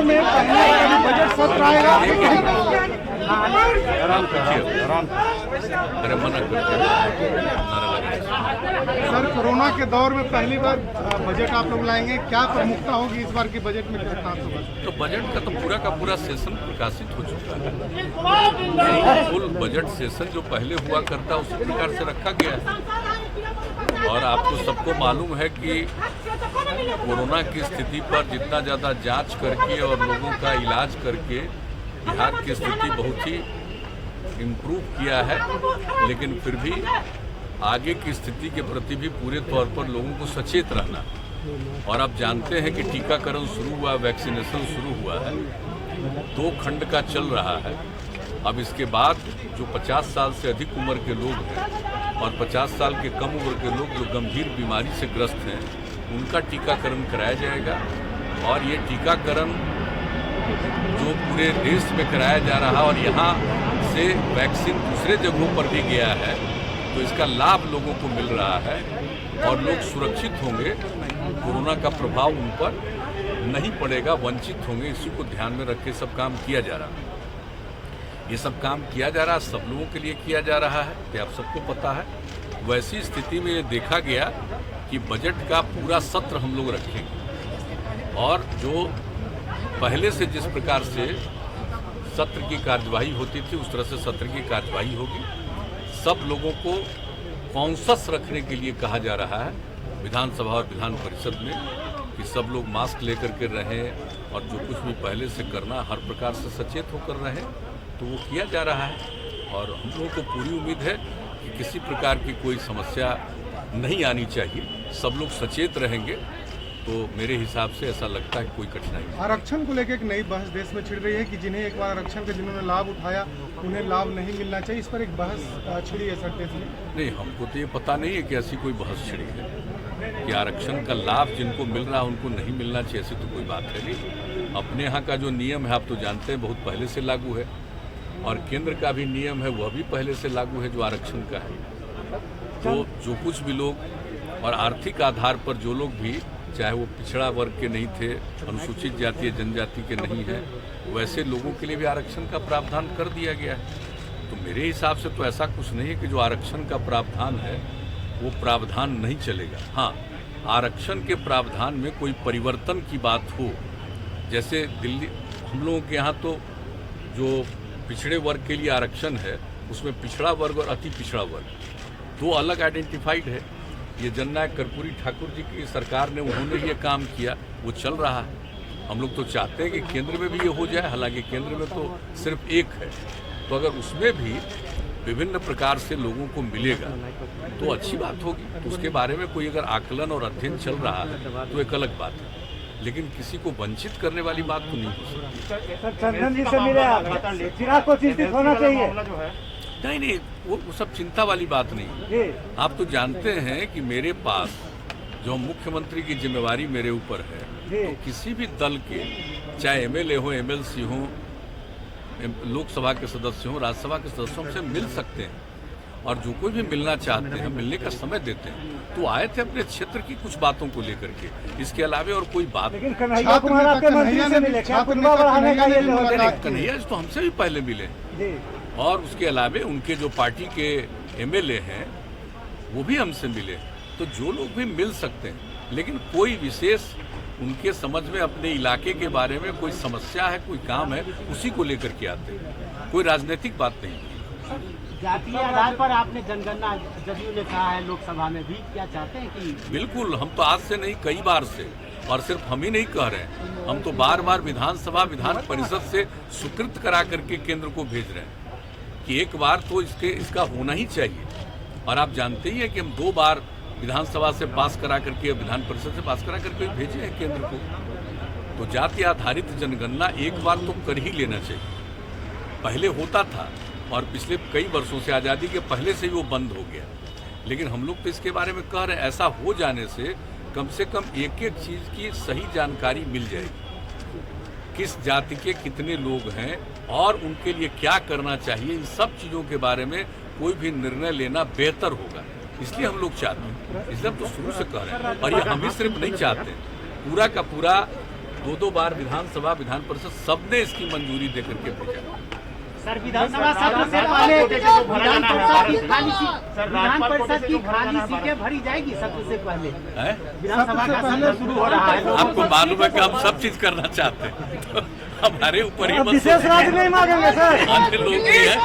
दौर में पहली बार बजट सत्र आएगा। आराम कीजिए, आराम। अरे मना करते नारा लगाइए। सर, कोरोना के दौर में पहली बार बजट आप लोग लाएंगे, क्या प्रमुखता होगी इस बार की बजट में? तो बजट का तो पूरा का पूरा सेशन प्रकाशित हो चुका है। फुल बजट सेशन जो पहले हुआ करता उसी प्रकार से रखा गया है। और आपको सबको मालूम है कि कोरोना की स्थिति पर जितना ज़्यादा जांच करके और लोगों का इलाज करके बिहार की स्थिति बहुत ही इम्प्रूव किया है, लेकिन फिर भी आगे की स्थिति के प्रति भी पूरे तौर पर लोगों को सचेत रहना। और आप जानते हैं कि टीकाकरण शुरू हुआ, वैक्सीनेशन शुरू हुआ है, 2 खंड का चल रहा है। अब इसके बाद जो 50 साल से अधिक उम्र के लोग हैं और 50 साल के कम उम्र के लोग जो गंभीर बीमारी से ग्रस्त हैं, उनका टीकाकरण कराया जाएगा। और ये टीकाकरण जो पूरे देश में कराया जा रहा और यहाँ से वैक्सीन दूसरे जगहों पर भी गया है, तो इसका लाभ लोगों को मिल रहा है और लोग सुरक्षित होंगे, कोरोना का प्रभाव उन पर नहीं पड़ेगा, वंचित होंगे। इसी को ध्यान में रख के सब काम किया जा रहा है। ये सब काम किया जा रहा है, सब लोगों के लिए किया जा रहा है, ये आप सबको पता है। वैसी स्थिति में ये देखा गया कि बजट का पूरा सत्र हम लोग रखेंगे और जो पहले से जिस प्रकार से सत्र की कार्यवाही होती थी उस तरह से सत्र की कार्यवाही होगी। सब लोगों को कॉन्शस रखने के लिए कहा जा रहा है विधानसभा और विधान परिषद में कि सब लोग मास्क लेकर के रहें और जो कुछ भी पहले से करना हर प्रकार से सचेत होकर रहें, तो वो किया जा रहा है। और हम लोगों को पूरी उम्मीद है कि किसी प्रकार की कोई समस्या नहीं आनी चाहिए। सब लोग सचेत रहेंगे तो मेरे हिसाब से ऐसा लगता है कि कोई कठिनाई नहीं। आरक्षण को लेकर एक नई बहस देश में छिड़ रही है कि जिन्हें एक बार आरक्षण का जिन्होंने लाभ उठाया उन्हें लाभ नहीं मिलना चाहिए। इस पर एक बहस छिड़ी है सर देश में। नहीं, हमको तो ये पता नहीं है कि ऐसी कोई बहस छिड़ी है कि आरक्षण का लाभ जिनको मिल रहा है उनको नहीं मिलना चाहिए, ऐसी तो कोई बात है नहीं। अपने यहाँ का जो नियम है आप तो जानते हैं, बहुत पहले से लागू है और केंद्र का भी नियम है वह भी पहले से लागू है जो आरक्षण का है। तो जो कुछ भी लोग और आर्थिक आधार पर जो लोग भी, चाहे वो पिछड़ा वर्ग के नहीं थे, अनुसूचित जाति या जनजाति के नहीं हैं, वैसे लोगों के लिए भी आरक्षण का प्रावधान कर दिया गया है। तो मेरे हिसाब से तो ऐसा कुछ नहीं है कि जो आरक्षण का प्रावधान है वो प्रावधान नहीं चलेगा। हाँ, आरक्षण के प्रावधान में कोई परिवर्तन की बात हो, जैसे दिल्ली हम लोगों के यहाँ तो जो पिछड़े वर्ग के लिए आरक्षण है उसमें पिछड़ा वर्ग और अति पिछड़ा वर्ग 2 अलग आइडेंटिफाइड है। ये जननायक कर्पूरी ठाकुर जी की सरकार ने उन्होंने ये काम किया, वो चल रहा है। हम लोग तो चाहते हैं कि केंद्र में भी ये हो जाए, हालांकि केंद्र में तो सिर्फ एक है। तो अगर उसमें भी विभिन्न प्रकार से लोगों को मिलेगा तो अच्छी बात होगी। तो उसके बारे में कोई अगर आकलन और अध्ययन चल रहा है तो एक अलग बात है, लेकिन किसी को वंचित करने वाली बात तो नहीं हो सकती। चंदन जी से मिले आप, चिराग को चिंतित होना चाहिए। नहीं, वो सब चिंता वाली बात नहीं। आप तो जानते हैं कि मेरे पास जो मुख्यमंत्री की जिम्मेवारी मेरे ऊपर है, तो किसी भी दल के, चाहे एमएलए हो, एमएलसी हो, लोकसभा के सदस्य हो, राज्यसभा के सदस्यों से मिल सकते हैं और जो कोई भी मिलना चाहते हैं मिलने का समय देते हैं। तो आए थे अपने क्षेत्र की कुछ बातों को लेकर के, इसके अलावा और कोई बात नहीं। कन्हैया तो हमसे भी पहले मिले और उसके अलावा उनके जो पार्टी के एमएलए हैं वो भी हमसे मिले। तो जो लोग भी मिल सकते हैं, लेकिन कोई विशेष उनके समझ में अपने इलाके के बारे में कोई समस्या है, कोई काम है, उसी को लेकर के आते हैं। कोई राजनीतिक बात नहीं। जातीय आधार पर आपने जनगणना जदयू ने कहा है लोकसभा में भी, क्या चाहते हैं कि? बिल्कुल, हम तो आज से नहीं कई बार से, और सिर्फ हम ही नहीं कह रहे हैं, हम तो बार बार विधानसभा विधान परिषद से स्वीकृत करा करके केंद्र को भेज रहे हैं कि एक बार तो इसका होना ही चाहिए। और आप जानते ही हैं कि हम 2 बार विधानसभा से पास करा करके, विधान परिषद से पास करा करके भेजे हैं केंद्र को। तो जाति आधारित जनगणना एक बार तो कर ही लेना चाहिए। पहले होता था और पिछले कई वर्षों से, आज़ादी के पहले से ही वो बंद हो गया, लेकिन हम लोग तो इसके बारे में कह रहे हैं ऐसा हो जाने से कम एक एक चीज़ की सही जानकारी मिल जाएगी। किस जाति के कितने लोग हैं और उनके लिए क्या करना चाहिए, इन सब चीज़ों के बारे में कोई भी निर्णय लेना बेहतर होगा। इसलिए हम लोग चाहते हैं, इसलिए हम तो शुरू से कह रहे हैं। और ये हम ही सिर्फ नहीं चाहते, पूरा का पूरा 2 बार विधानसभा विधान परिषद सबने इसकी मंजूरी दे करके भेजा। सर विधानसभा सत्र से पहले विधान परिषद की खाली सीटें भरी जाएगी सत्र से पहले। विधानसभा का सत्र शुरू हो रहा है। आपको मालूम है कि हम सब चीज करना चाहते हैं, तो हमारे ऊपर ही विशेष राज्य नहीं मांगेंगे सर। अन्य लोग भी हैं।